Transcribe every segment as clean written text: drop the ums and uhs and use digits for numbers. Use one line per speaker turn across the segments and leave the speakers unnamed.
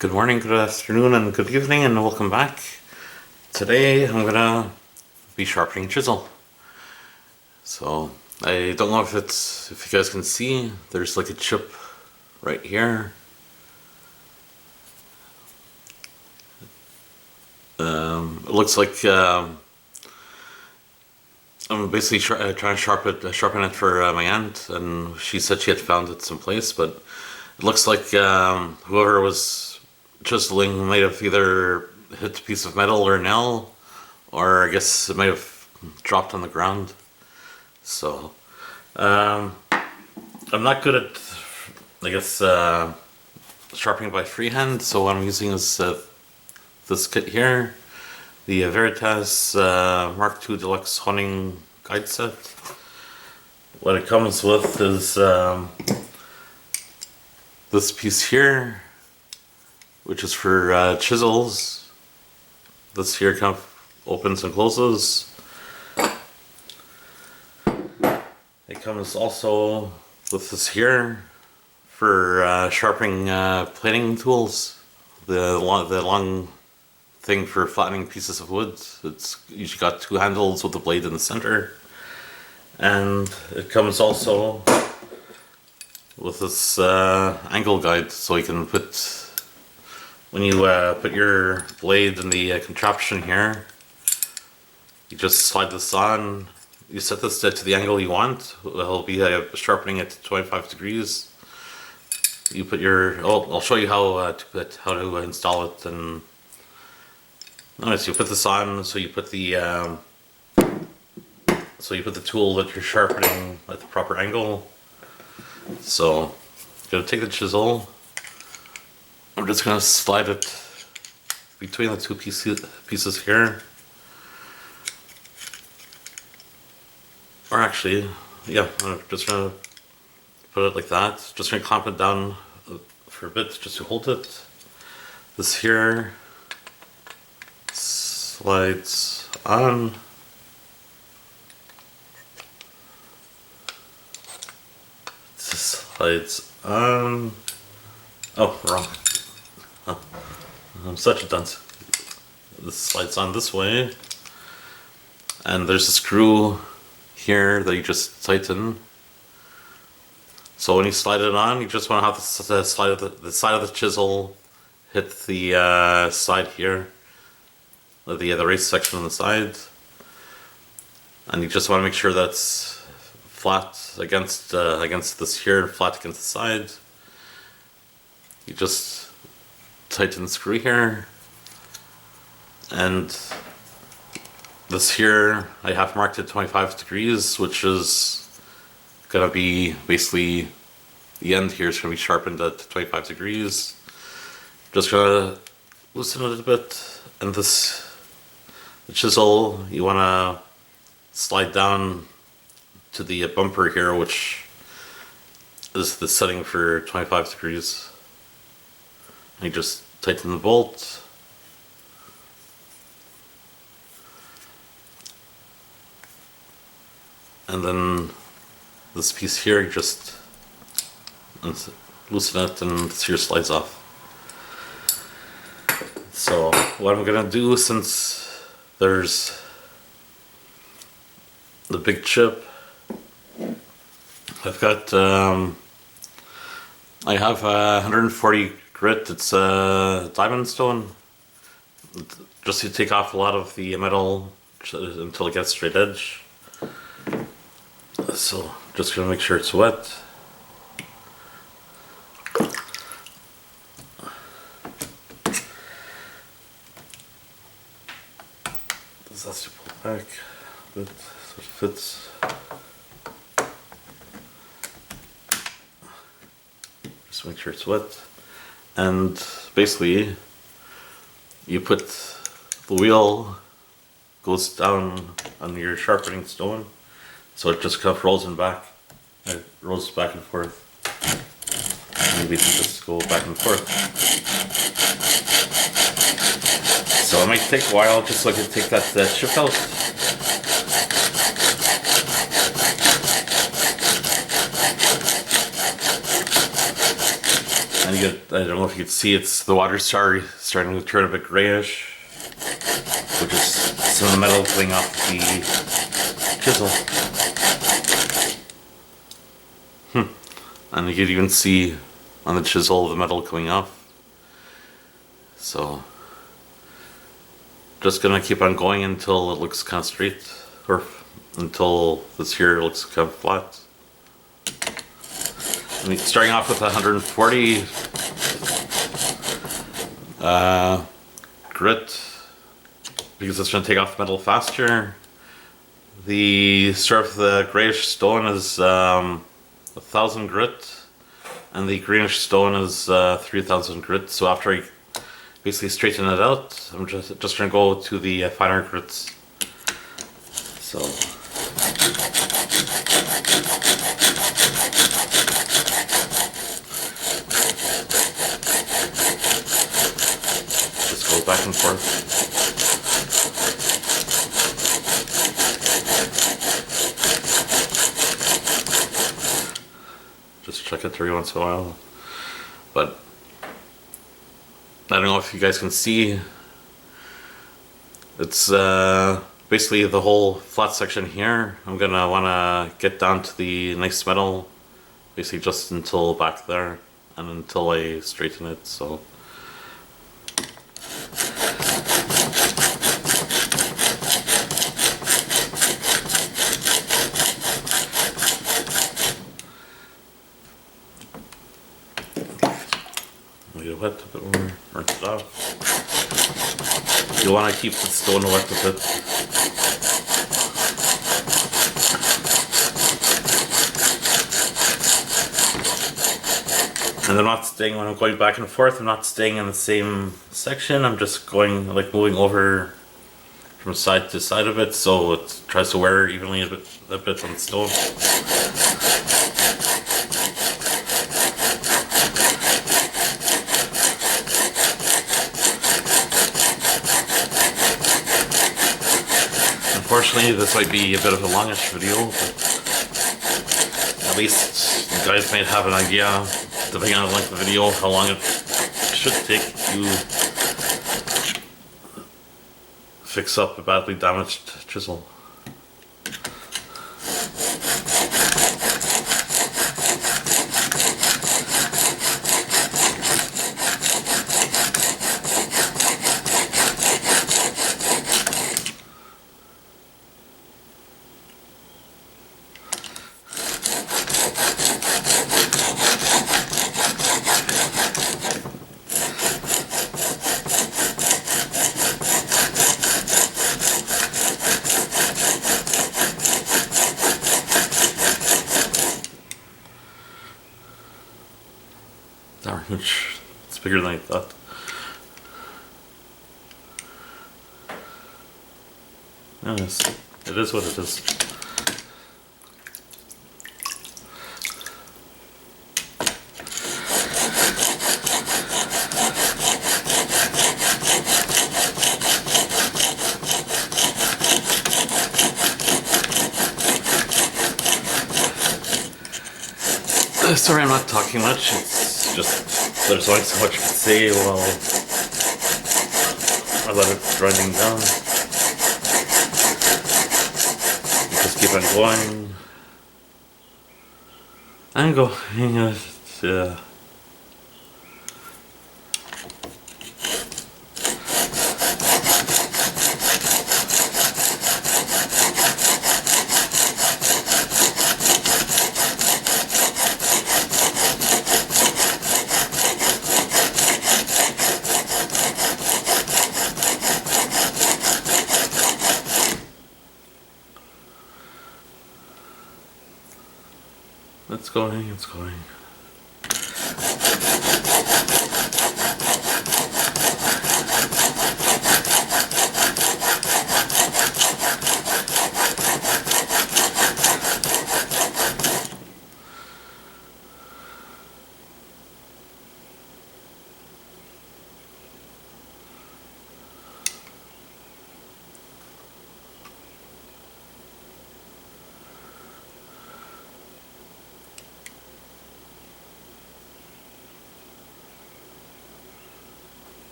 Good morning, good afternoon, and good evening, and welcome back. Today I'm gonna be sharpening a chisel. So I don't know if you guys can see, there's like a chip right here. It looks like I'm basically trying to sharpen it for my aunt, and she said she had found it someplace, but it looks like whoever was chiseling might have either hit a piece of metal or a nail, or I guess it might have dropped on the ground. So I'm not good at, I guess, sharpening by freehand, so what I'm using is this kit here, the Veritas Mark II Deluxe Honing Guide Set. What it comes with is this piece here, which is for chisels. This here kind of opens and closes. It comes also with this here for sharpening planing tools. The long thing for flattening pieces of wood. It's usually got two handles with the blade in the center. And it comes also with this angle guide, so you can put, when you put your blade in the contraption here, you just slide this on, you set this to the angle you want. It'll be sharpening it to 25 degrees. You put your, I'll show you how to install it. And notice you put this on, so you put the tool that you're sharpening at the proper angle. So I'm gonna take the chisel. I'm just gonna slide it between the two pieces here. Or actually, yeah, I'm just gonna put it like that. Just gonna clamp it down for a bit just to hold it. This here slides on. This slides on. Oh, wrong. Oh, I'm such a dunce. This slides on this way. And there's a screw here that you just tighten. So when you slide it on, you just want to have the side of the chisel hit the side here, the raised section on the side, and you just want to make sure that's flat against this here, flat against the side. You just tighten the screw here, and this here I have marked at 25 degrees, which is gonna be basically the end here is gonna be sharpened at 25 degrees. Just gonna loosen it a bit, and the chisel you wanna slide down to the bumper here, which is the setting for 25 degrees. And you just tighten the bolt. And then this piece here, you just loosen it and this here slides off. So what I'm gonna do, since there's the big chip, I've got, I have 140 grit, it's diamond stone, just to take off a lot of the metal until it gets straight edge. So just gonna make sure it's wet. This has to pull back a bit so it fits. Just make sure it's wet. And basically you put the wheel goes down on your sharpening stone, so it just kind of rolls back. It rolls back and forth. And we can just go back and forth. So it might take a while just so I can take that chip out. And you get, I don't know if you can see, it's the water's starting to turn a bit grayish, which is some of the metal going off the chisel. And you can even see on the chisel the metal coming off. So just gonna keep on going until it looks kind of straight, or until this here looks kind of flat. I mean, starting off with 140 grit, because it's going to take off metal faster. The start with the grayish stone is 1,000 grit, and the greenish stone is 3,000 grit. So after I basically straighten it out, I'm just going to go to the finer grits. So. Just go back and forth. Just check it every once in a while. But I don't know if you guys can see. It's basically the whole flat section here. I'm gonna wanna get down to the nice metal, basically just until back there, and until I straighten it. So. Get it wet a bit more, rinse it off. You want to keep the stone wet a bit. And I'm not staying, when I'm going back and forth, I'm not staying in the same section. I'm just going, like, moving over from side to side of it, so it tries to wear evenly a bit on the stone. Unfortunately, this might be a bit of a longish video, but at least you guys might have an idea, depending on the length of the video, how long it should take to fix up a badly damaged chisel. Darn, it's bigger than I thought. Yes, it is what it is. Sorry I'm not talking much, it's just there's only so much to say while I let it grinding down. Just keep on going. And go, yeah. It's going, it's going.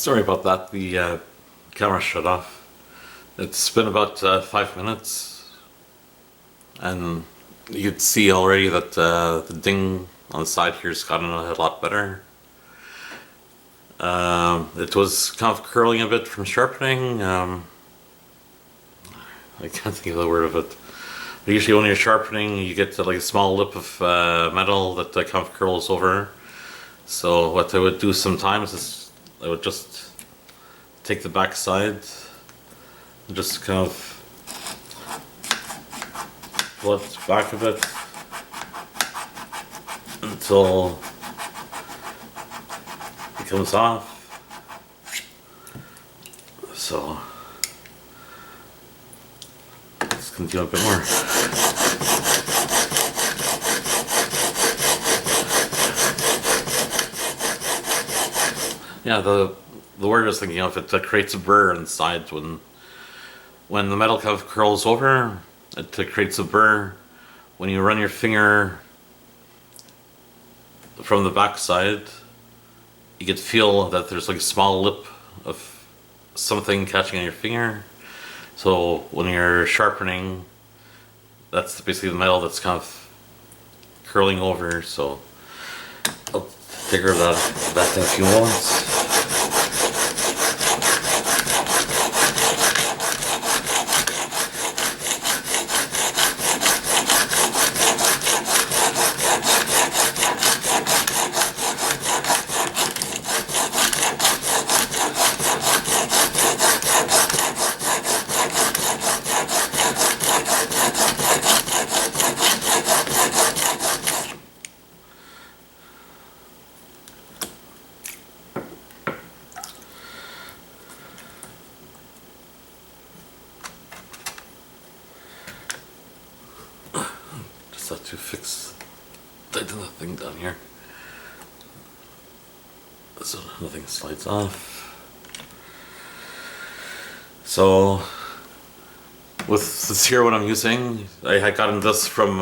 Sorry about that, the camera shut off. It's been about 5 minutes, and you can see already that the ding on the side here has gotten a lot better. It was kind of curling a bit from sharpening. I can't think of the word of it. But usually when you're sharpening, you get like a small lip of metal that kind of curls over. So what I would do sometimes is I would just take the back side and just kind of pull it back a bit until it comes off. So let's continue a bit more. Yeah, the word I was thinking of, it creates a burr inside when the metal kind of curls over. It creates a burr. When you run your finger from the back side, you could feel that there's like a small lip of something catching on your finger. So when you're sharpening, that's basically the metal that's kind of curling over. So I'll take care of that in a few moments. To fix the thing down here so nothing slides off. So with this here, what I'm using, I had gotten this from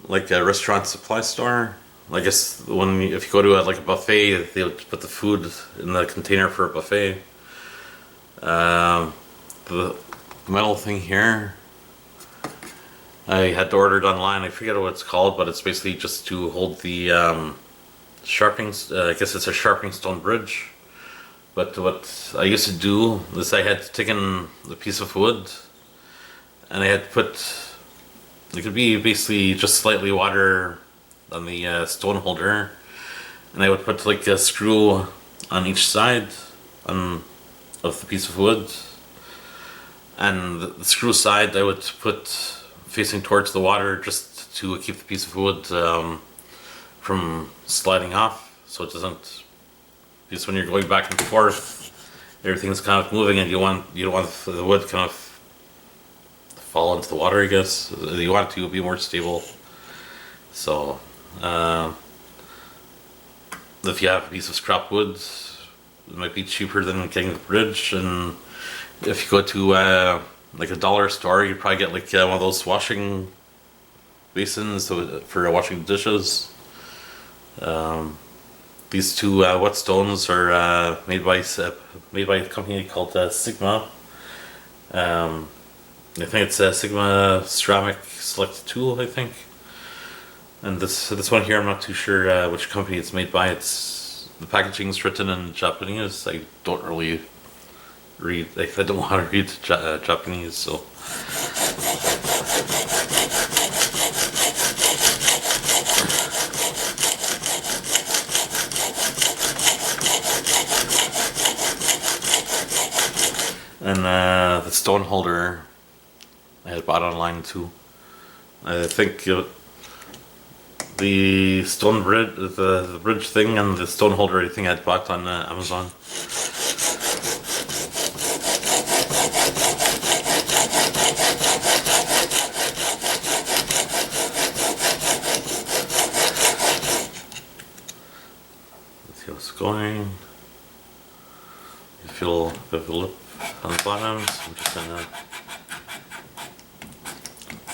like a restaurant supply store. I guess if you go to like a buffet, they would put the food in the container for a buffet. The metal thing here, I had to order it online. I forget what it's called, but it's basically just to hold the sharpening. I guess it's a sharpening stone bridge. But what I used to do is I had taken a piece of wood and I had put, it could be basically just slightly water on the stone holder, and I would put like a screw on each side of the piece of wood, and the screw side I would put facing towards the water just to keep the piece of wood from sliding off, so it doesn't, because when you're going back and forth, everything's kind of moving and you don't want the wood kind of fall into the water, I guess. You want it to be more stable. So if you have a piece of scrap wood, it might be cheaper than getting the bridge. And if you go to like a dollar store, you probably get like one of those washing basins for washing dishes. These two whetstones are made by a company called Sigma. I think it's a Sigma Ceramic Select Tool, I think. And this one here, I'm not too sure which company it's made by. The packaging's written in Japanese. I don't really read. I don't know how to read Japanese, so. And the stone holder I had bought online too. I think the stone bridge, the bridge thing, and the stone holder, I think I had bought on Amazon. Let's see what's going. You feel a bit of a lip on the bottom, so I'm just gonna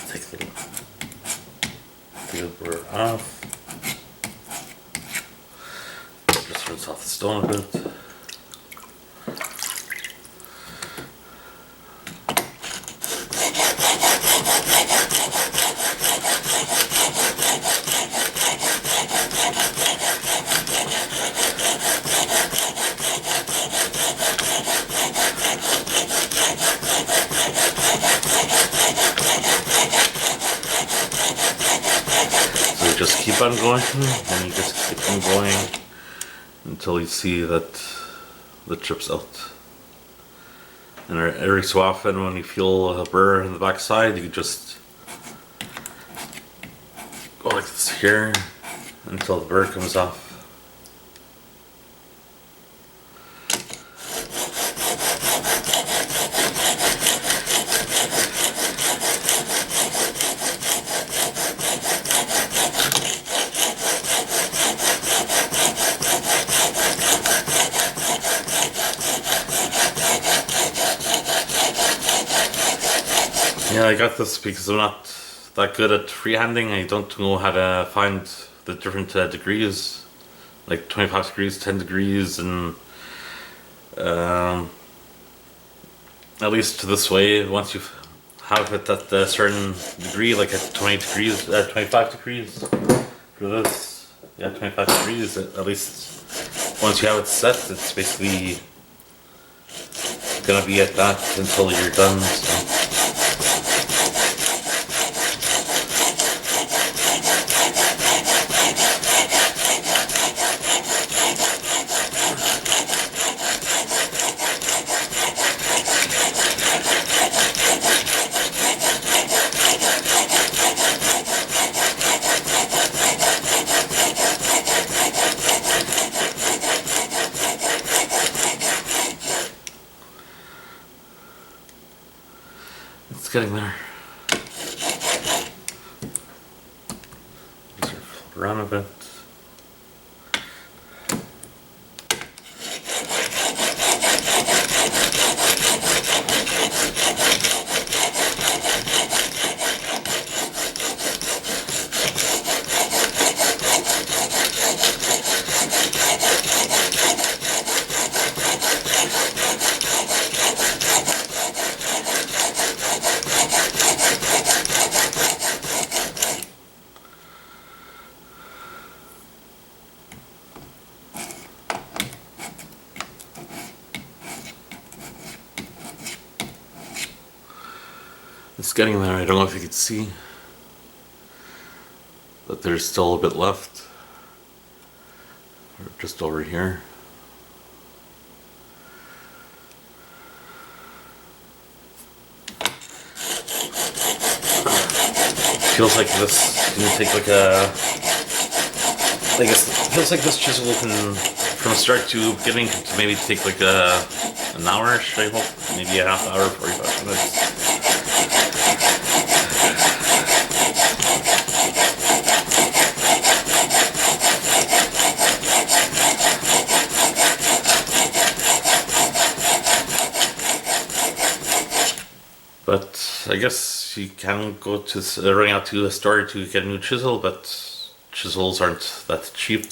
take the burr off. Just rinse off the stone a bit. So you just keep on going, and you just keep on going until you see that the chip's out. And every so often when you feel a burr in the backside, you just go like this here until the burr comes off. Yeah, I got this because I'm not that good at freehanding. I don't know how to find the different degrees, like 25 degrees, 10 degrees, and at least this way, once you have it at a certain degree, like at 20 degrees, 25 degrees for this, yeah, 25 degrees, at least once you have it set, it's basically gonna be at that until you're done. So. It's getting there. Just flip around a bit. It's getting there. I don't know if you can see, but there's still a bit left. Just over here. Feels like this can take like a, I guess, feels like this chisel can, from start to beginning, to maybe take like an hour-ish, I hope. Maybe a half hour, 45 minutes. But I guess you can go to running out to a store to get a new chisel, but chisels aren't that cheap.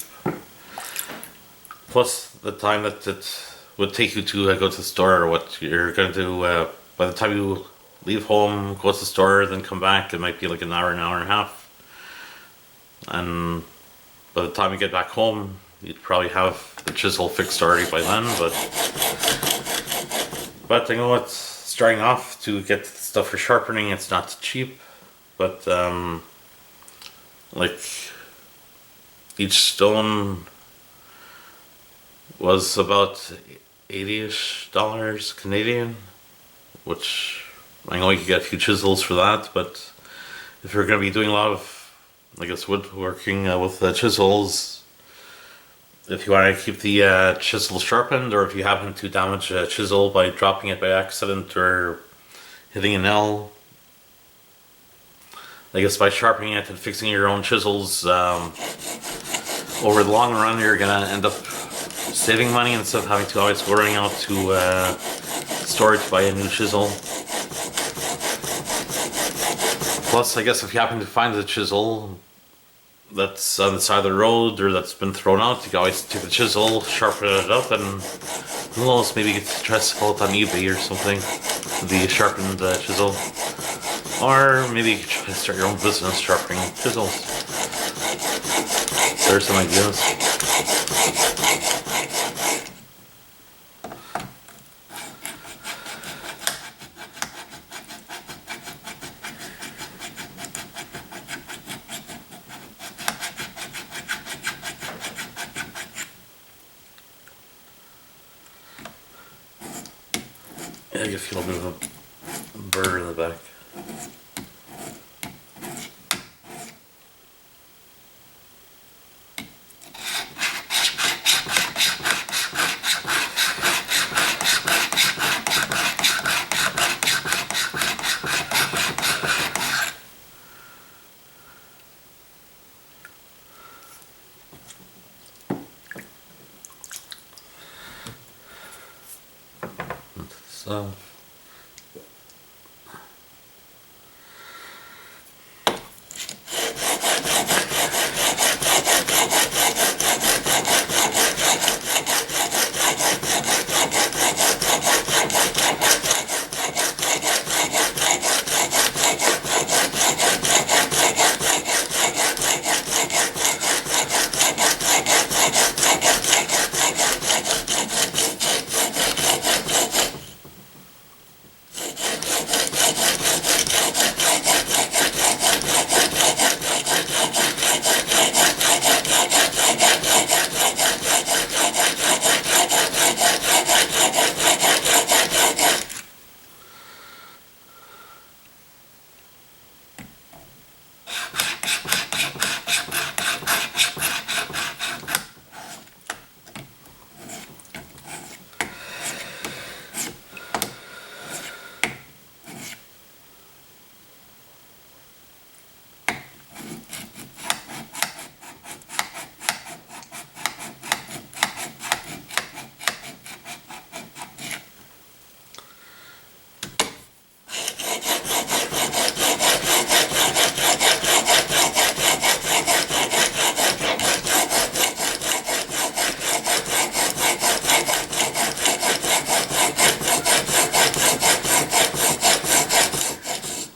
Plus the time that it would take you to go to the store, or what you're going to do by the time you leave home, go to the store, then come back, it might be like an hour and a half. And by the time you get back home, you'd probably have the chisel fixed already by then. But I know it's starting off to get stuff for sharpening. It's not cheap, but like each stone was about $80-ish Canadian, which I know you can get a few chisels for that. But if you're going to be doing a lot of, I guess, woodworking with chisels, if you want to keep the chisel sharpened, or if you happen to damage a chisel by dropping it by accident or hitting a nail, I guess by sharpening it and fixing your own chisels, over the long run you're gonna end up saving money instead of having to always go running out to store to buy a new chisel. Plus, I guess if you happen to find a chisel that's on the side of the road or that's been thrown out, you can always take the chisel, sharpen it up, and who knows, maybe you get to try to sell it on eBay or something, the sharpened chisel. Or maybe you could try to start your own business sharpening chisels. There's some ideas. Yeah, I can feel a bit of a burr in the back. So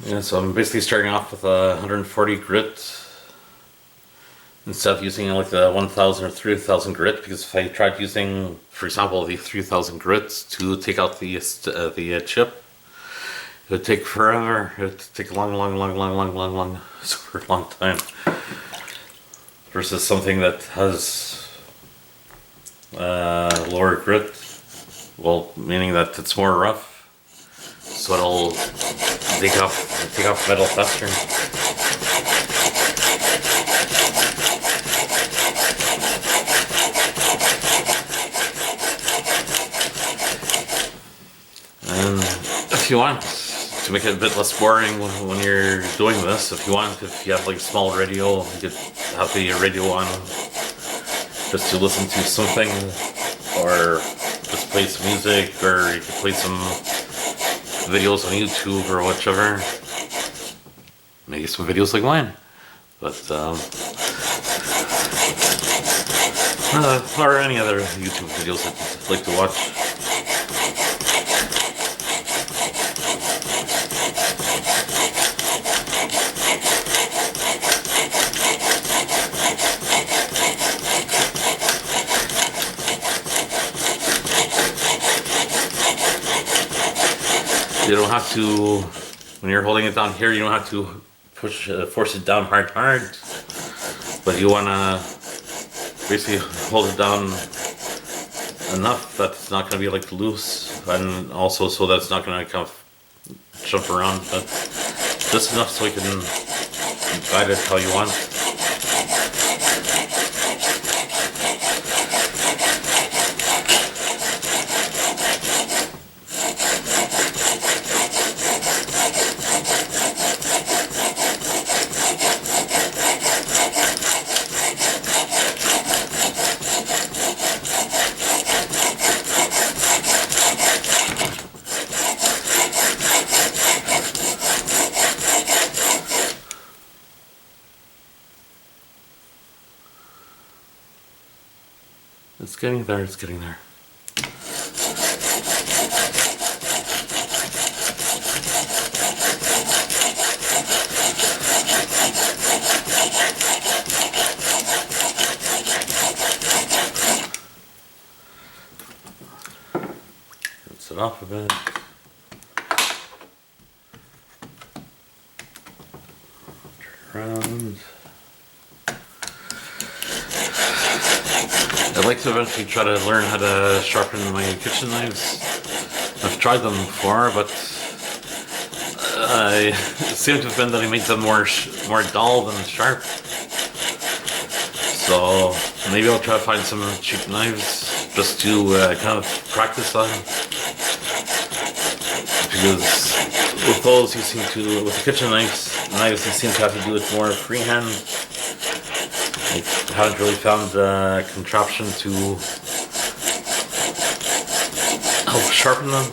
yeah, so I'm basically starting off with a 140 grit instead of using like the 1000 or 3000 grit, because if I tried using, for example, the 3000 grits to take out the chip, it would take forever. It would take a long, super long time. Versus something that has lower grit, well, meaning that it's more rough, so it'll take off metal faster. And if you want to make it a bit less boring when you're doing this, if you have like a small radio, you could have the radio on just to listen to something, or just play some music, or you could play some videos on YouTube or whichever. Maybe some videos like mine, but or any other YouTube videos that you'd like to watch. You don't have to, when you're holding it down here, you don't have to force it down hard, but you want to basically hold it down enough that it's not going to be like loose, and also so that it's not going to kind of jump around, but just enough so you can guide it how you want. It's getting there, it's getting there. it off a bit. Turn around. I'd like to eventually try to learn how to sharpen my kitchen knives. I've tried them before, but it seemed to have been that I made them more dull than sharp. So maybe I'll try to find some cheap knives just to kind of practice on. Because with those, with the kitchen knives, you seem to have to do it more freehand. I haven't really found a contraption to help sharpen them.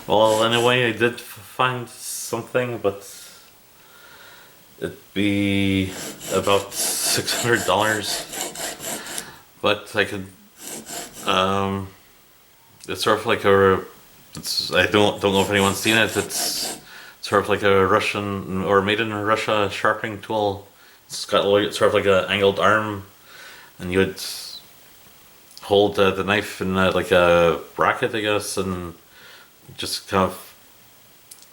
Well, anyway, I did find something, but it'd be about $600. But I could, it's sort of like I don't know if anyone's seen it. It's sort of like a Russian or made in Russia sharpening tool. It's got sort of like an angled arm, and you would hold the knife in like a bracket, I guess, and just kind of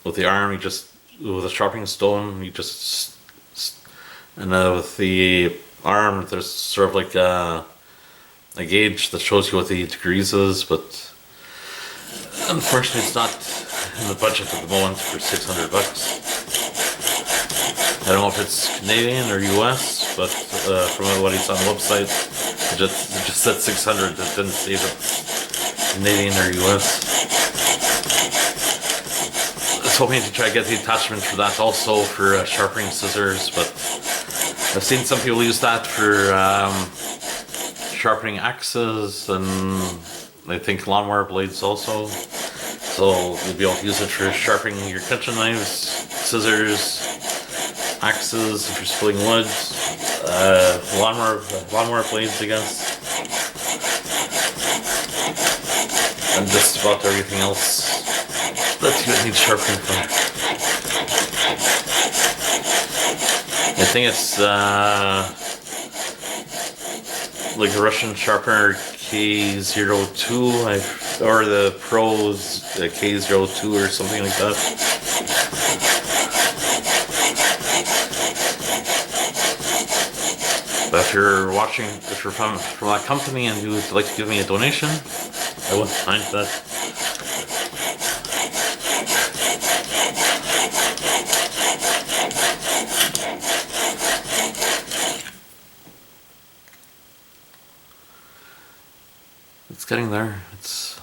with the arm, with a sharpening stone, and with the arm, there's sort of like a gauge that shows you what the degrees is, but unfortunately it's not in the budget at the moment for $600. I don't know if it's Canadian or US, but from what I saw on the website, it just said 600. It didn't say if it's Canadian or US. I was hoping to try to get the attachment for that also for sharpening scissors, but I've seen some people use that for sharpening axes and I think lawnmower blades also. So you'll be able to use it for sharpening your kitchen knives, scissors, axes if you're splitting wood, lawnmower blades, I guess, and just about everything else that you need sharpening for. I think it's like a Russian sharpener K02, or the Pro's K02 or something like that. But if you're from that company and you would like to give me a donation, I wouldn't mind that. It's getting there. It's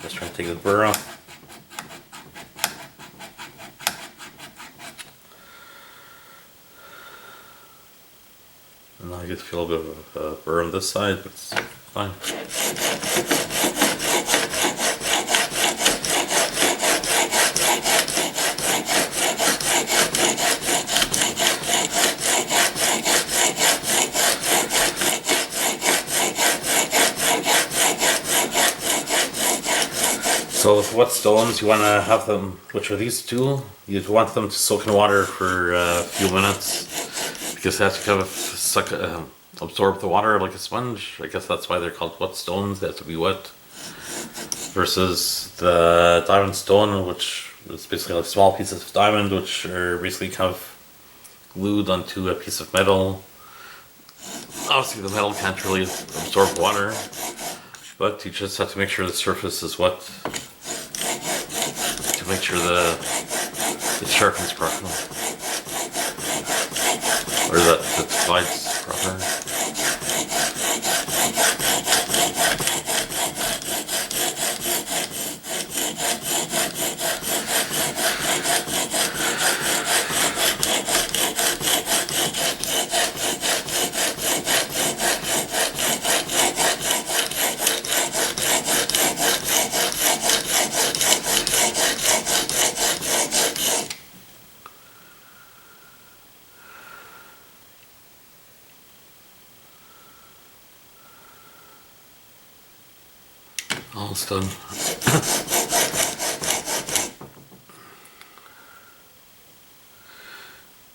just trying to take the burr off. And now I get to feel a bit of a burr on this side, but it's fine. So with whetstones, you want to have them, which are these two, you'd want them to soak in water for a few minutes because they have to kind of absorb the water like a sponge. I guess that's why they're called whetstones. They have to be wet. Versus the diamond stone, which is basically like small pieces of diamond, which are basically kind of glued onto a piece of metal. Obviously the metal can't really absorb water, but you just have to make sure the surface is wet to make sure it sharpens properly, or that it slides proper. almost done.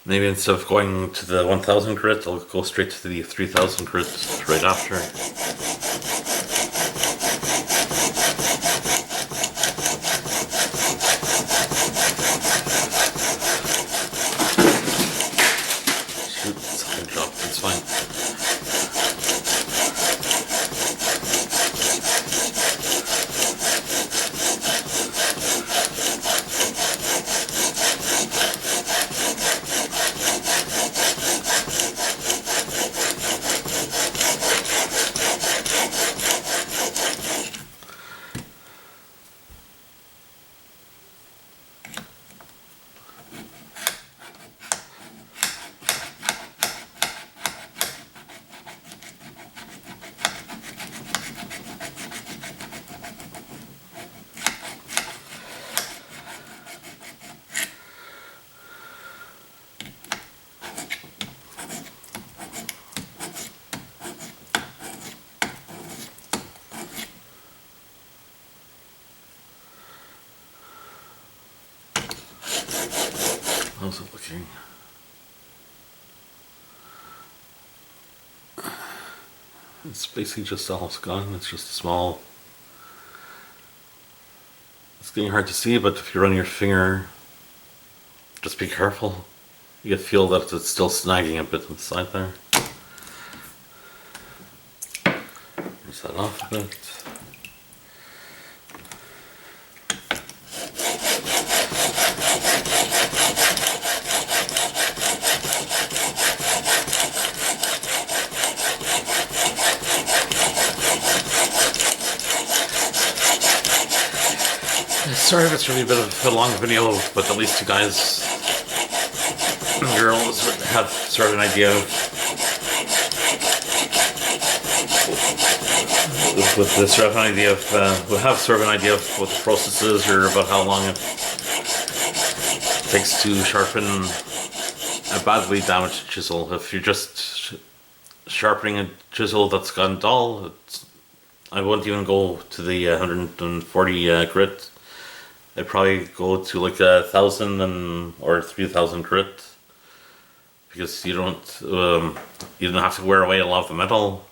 Maybe instead of going to the 1000 grit, I'll go straight to the 3000 grit right after. Shoot, something dropped, it's fine. How's it looking? It's basically just almost gone. It's just a small... It's getting hard to see, but if you run your finger, just be careful. You can feel that it's still snagging a bit on the side there. Rinse that off a bit. Sorry if it's really a bit of a long video, but at least you guys and girls have sort of an idea of we'll have sort of an idea of what the process is, or about how long it takes to sharpen a badly damaged chisel. If you're just sharpening a chisel that's gone dull, I wouldn't even go to the 140 grit. I'd probably go to like 1000 or 3000 grit, because you don't have to wear away a lot of the metal,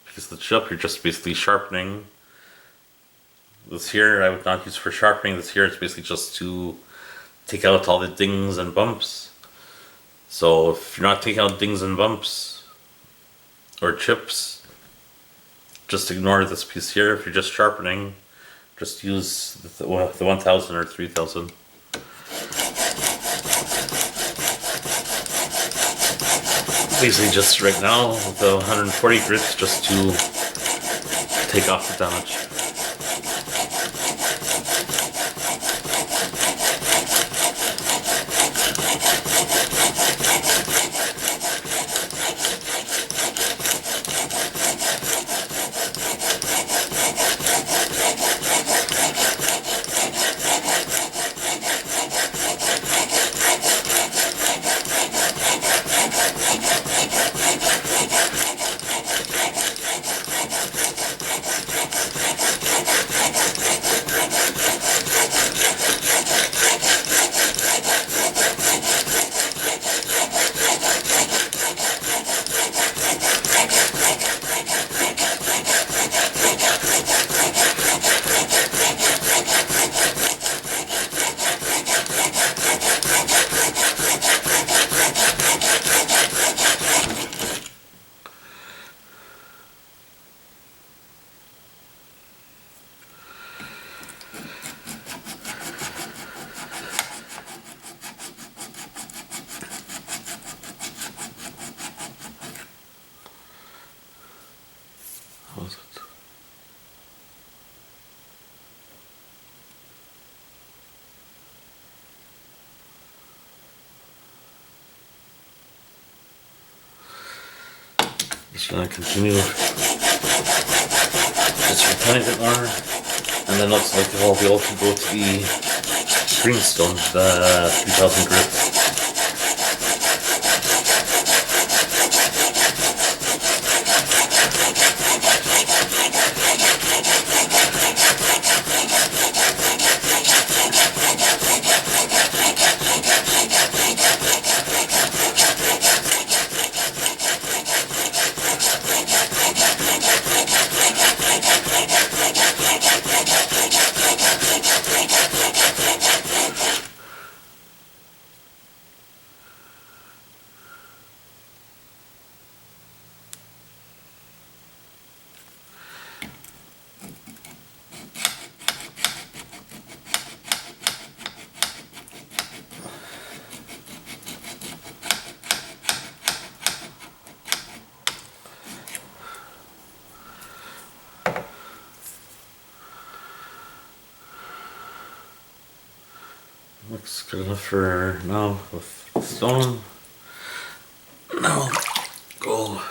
because the chip you're just basically sharpening. This here I would not use for sharpening. This here is basically just to take out all the dings and bumps. So if you're not taking out dings and bumps or chips, just ignore this piece here. If you're just sharpening, just use the 1000 or 3000. Basically just right now, the 140 grits just to take off the damage. How is it? Just gonna continue. Just refine it more, and then looks like I'll be able to go to the greenstone, the 3000 grit. good enough for now with stone. Now we'll go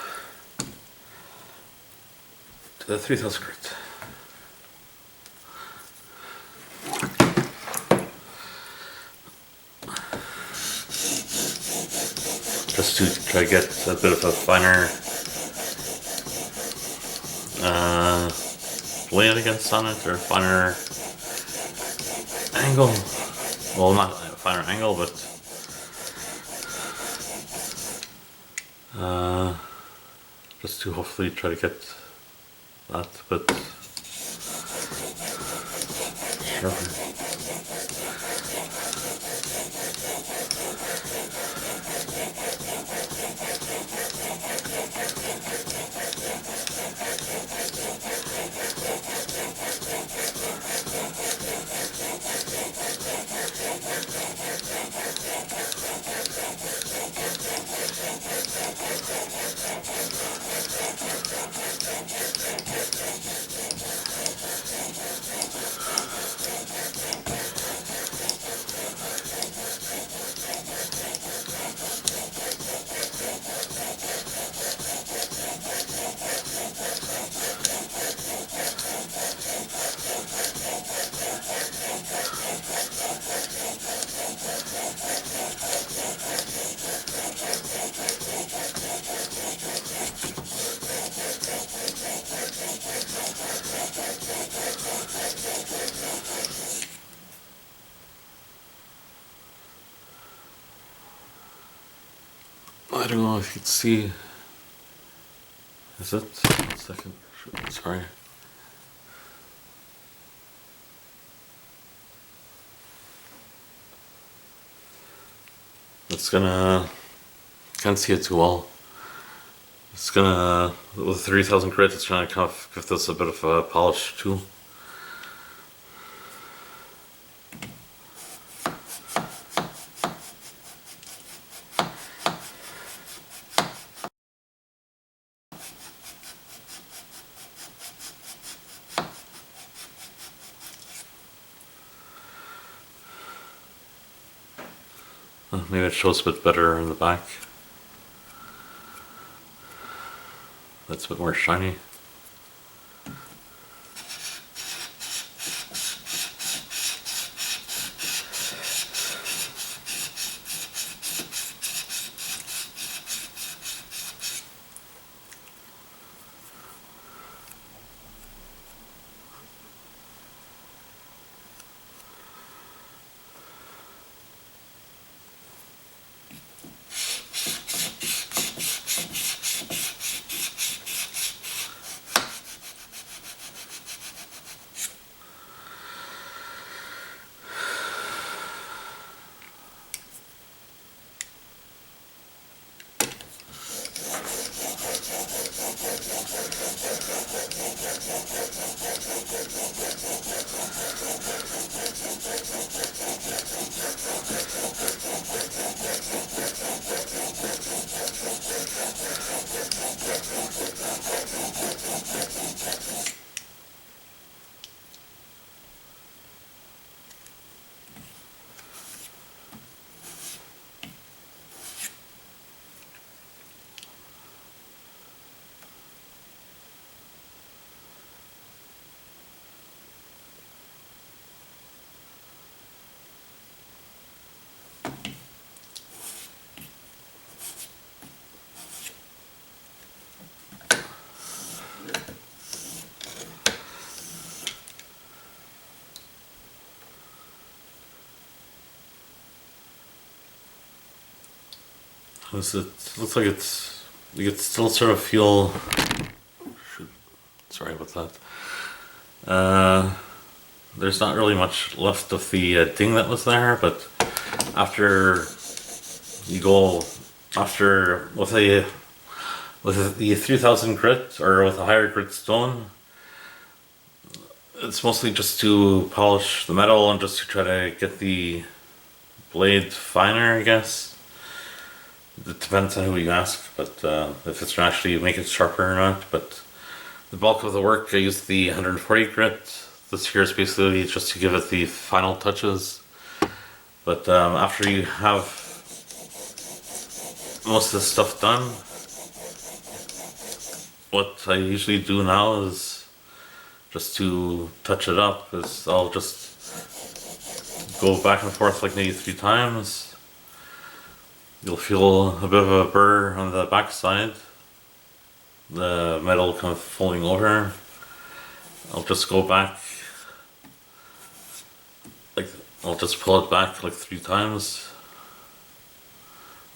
to the 3000 grit. Just to try to get a bit of a finer blade against on it, or finer angle. Well, not a finer angle, but just to hopefully try to get that a bit sharper. I don't know if you can see. Is it? 1 second. Sorry. It's gonna. Can't see it too well. It's gonna. With 3000 grit, it's gonna kind of give this a bit of a polish too. Maybe it shows a bit better in the back. That's a bit more shiny. It looks like you can still sort of feel. Sorry about that. There's not really much left of the ding that was there, but after you go with the 3000 grit or with a higher grit stone, it's mostly just to polish the metal and just to try to get the blade finer, I guess. It depends on who you ask, but if it's gonna actually make it sharper or not. But the bulk of the work, I used the 140 grit. This here is basically just to give it the final touches. But after you have most of the stuff done, what I usually do now is just to touch it up is I'll just go back and forth like maybe 3 times. You'll feel a bit of a burr on the back side, the metal kind of folding over. I'll just go back, like I'll just pull it back like 3 times,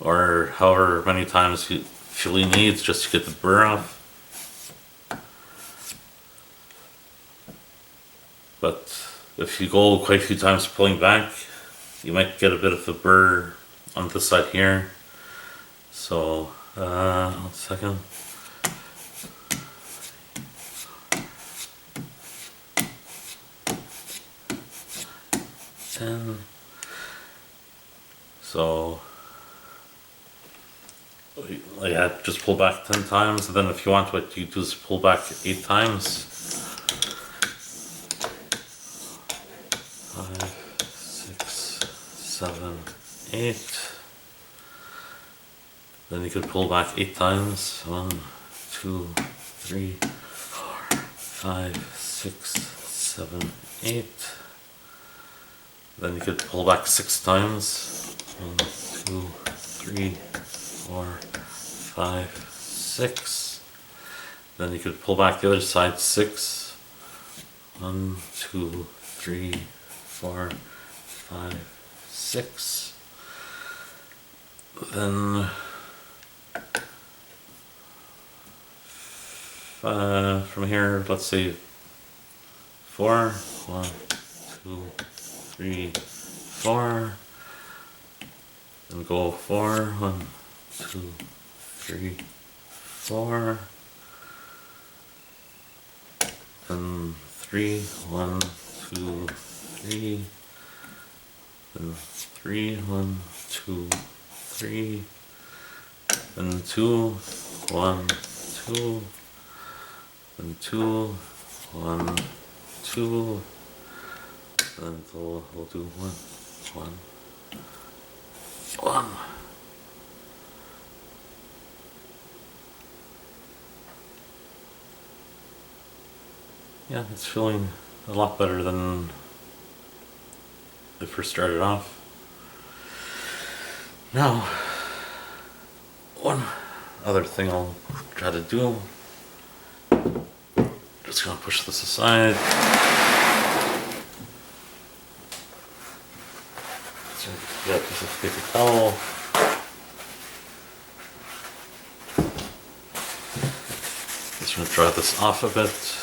or however many times you feel you need just to get the burr off. But if you go quite a few times pulling back, you might get a bit of a burr on this side here. So, 1 second. So, yeah, just pull back 10 times, and then if you want, what you do is pull back 8 times. 5, 6, 7, 8. Then you could pull back 8 times. 1, 2, 3, 4, 5, 6, 7, 8. Then you could pull back 6 times. 1, 2, 3, 4, 5, 6. Then you could pull back the other side 6. 1, 2, 3, 4, 5, 6. Then from here, let's say 4. 1, 2, 3, 4. Then go 4. 1, 2, 3, 4. Then 3. 1, 2, 3. Then 3. 1, 2, 3. Then 2. 1, 2. Then 2. 1, 2. Then we'll do 1, 1, 1. Yeah, it's feeling a lot better than it first started off. Now, one other thing I'll try to do, just gonna push this aside. So get a piece of paper towel. Just gonna dry this off a bit.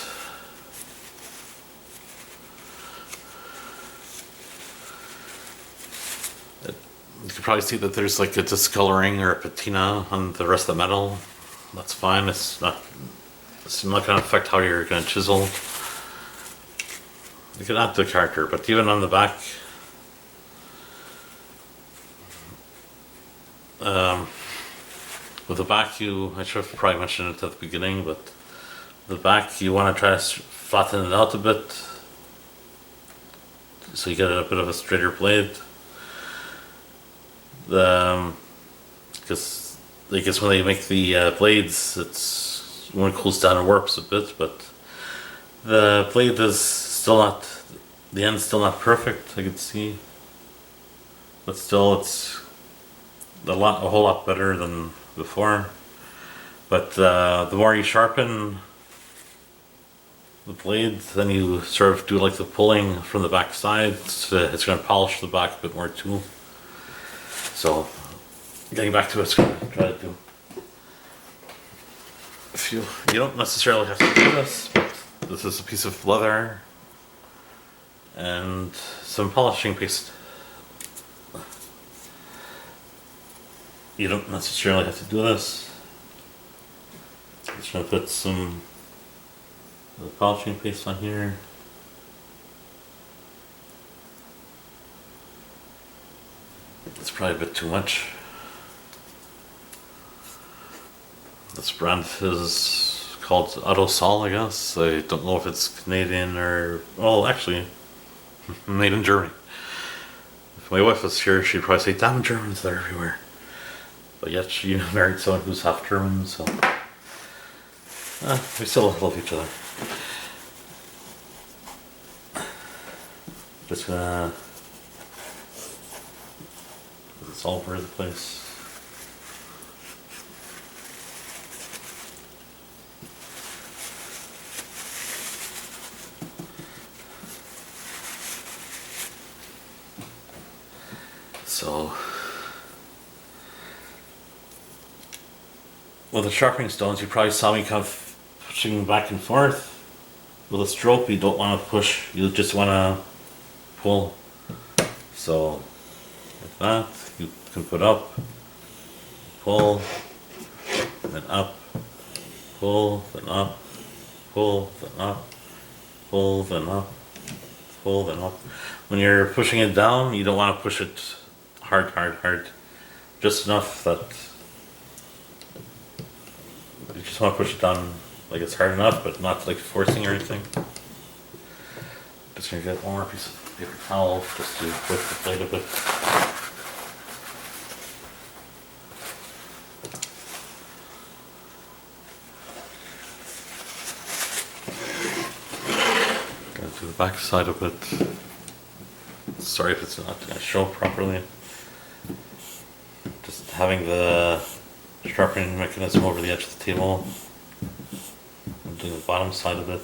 You can probably see that there's like a discoloring or a patina on the rest of the metal. That's fine. It's not going to affect how you're going to chisel. You can add to the character, but even on the back, with the back, I should have probably mentioned it at the beginning, but the back you want to try to flatten it out a bit, so you get a bit of a straighter blade. Because I guess when they make the blades, it's when it cools down and warps a bit, but the blade is still not, the end's still not perfect, I can see, but still it's a whole lot better than before. But the more you sharpen the blade, then you sort of do like the pulling from the back side, it's going to polish the back a bit more too. So, getting back to what I'm going to try to do. You don't necessarily have to do this, but this is a piece of leather and some polishing paste. You don't necessarily have to do this. I'm just going to put some polishing paste on here. It's probably a bit too much. This brand is called Sol, I guess. I don't know if it's Canadian or, well, actually, made in Germany. If my wife was here, she'd probably say, damn Germans, they're everywhere. But yet she married someone who's half German, so we still love each other. Just gonna it's all over the place. So with the sharpening stones, you probably saw me kind of pushing back and forth. With a stroke, you don't want to push, you just want to pull. So like that, you can put up, pull, then up, pull, then up, pull, then up, pull, then up, pull, then up. When you're pushing it down, you don't want to push it hard, hard, hard. Just enough that you just want to push it down like it's hard enough, but not like forcing or anything. Just gonna get one more piece of paper towel just to wet the blade a bit. Gonna do the back side of it. Sorry if it's not gonna show properly. Just having the sharpening mechanism over the edge of the table. I'm doing the bottom side of it.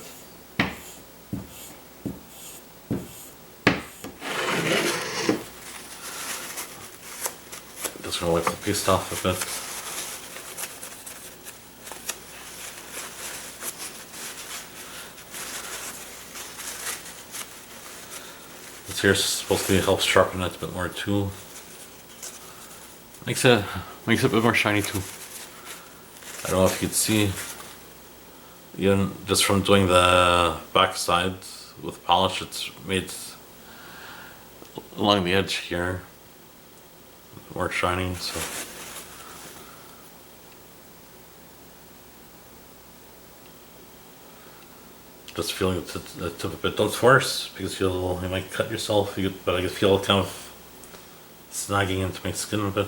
Just gonna wipe the paste off a bit. This here is supposed to help sharpen it a bit more too. Makes it a bit more shiny too. I don't know if you can see, even just from doing the back side with polish, it's made along the edge here more shiny. So just feeling the tip of it. Don't force because you might cut yourself. But I can feel it kind of snagging into my skin a bit.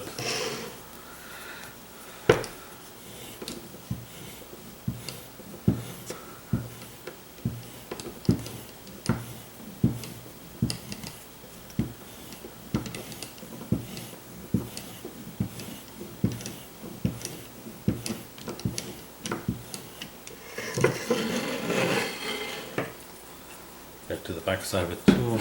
Get to the back side of it too.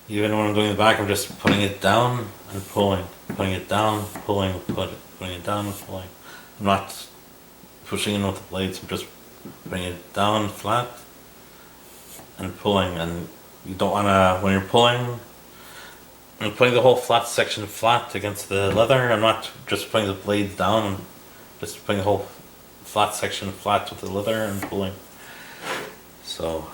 Even when I'm doing the back, I'm just putting it down and pulling, putting it down, pulling, putting it down and pulling. I'm not pushing in with the blades, I'm just putting it down flat and pulling. And you don't want to, when you're pulling, I'm putting the whole flat section flat against the leather. I'm not just putting the blades down, I'm just putting the whole flat section flat with the leather and pulling. So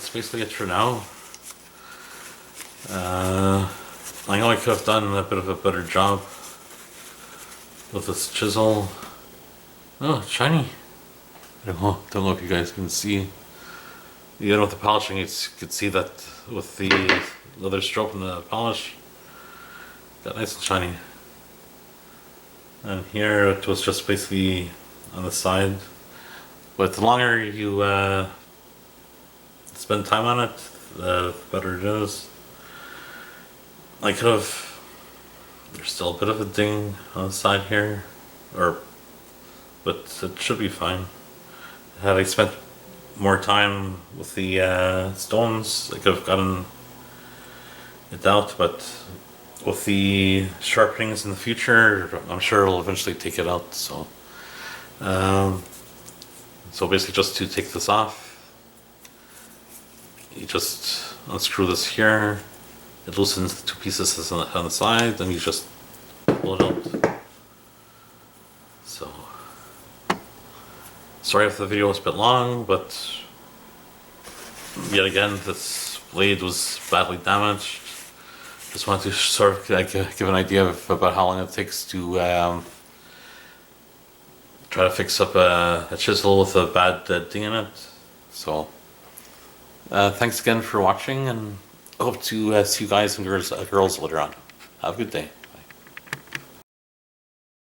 that's basically it for now. I know I could have done a bit of a better job with this chisel. Oh, it's shiny. I don't know if you guys can see. Even with the polishing, you could see that with the leather stroke and the polish, got nice and shiny. And here it was just basically on the side. But the longer you spend time on it, the better it is. I could have, there's still a bit of a ding on the side here, but it should be fine. Had I spent more time with the stones, I could have gotten it out, but with the sharpenings in the future, I'm sure it'll eventually take it out. So, so basically just to take this off, you just unscrew this here, it loosens the two pieces on the side, and you just pull it out. So, sorry if the video was a bit long, but yet again, this blade was badly damaged. Just wanted to sort of give an idea about how long it takes to try to fix up a chisel with a bad ding in it. So, thanks again for watching, and I hope to see you guys and girls later on. Have a good day.